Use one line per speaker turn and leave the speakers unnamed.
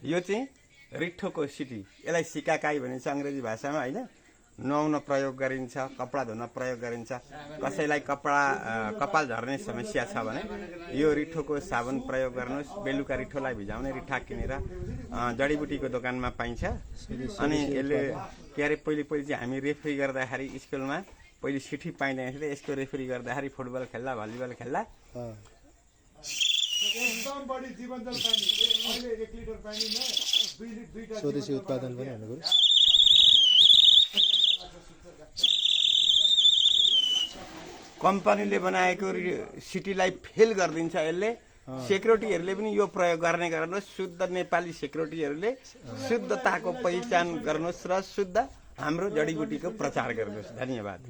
यो चाहिँ रिठोको सिटी, यसलाई सिकाकाई भनिन्छ अङ्ग्रेजी भाषामा होइन। नुहाउन प्रयोग गरिन्छ, कपडा धुन प्रयोग गरिन्छ। कसैलाई कपाल झर्ने समस्या छ भने यो रिठोको साबुन प्रयोग गर्नुहोस्। बेलुका रिठोलाई भिजाउने रिठा किनेर जडीबुटीको दोकानमा पाइन्छ। अनि यसले के अरे पहिले चाहिँ हामी रेफ्री गर्दाखेरि स्कुलमा पहिले सिठी पाइँदैन थियो, यसको रेफ्री गर्दाखेरि फुटबल खेल्दा भलिबल खेल्दा
एकदम बढी जीवनजल पानी अहिले 1 लिटर पानीमा 2 लिटर
स्वदेशी उत्पादन पनि हुनु पर्यो।
कम्पनीले बनाएको सिटीलाई फेल गरिदिन्छ यसले। सेक्युरिटीहरूले पनि यो प्रयोग गर्ने गर्नुहोस्। शुद्ध नेपाली सेक्युरिटीहरूले शुद्धताको पहिचान गर्नुहोस् र शुद्ध हाम्रो जडीबुटीको प्रचार गर्नुहोस्। धन्यवाद।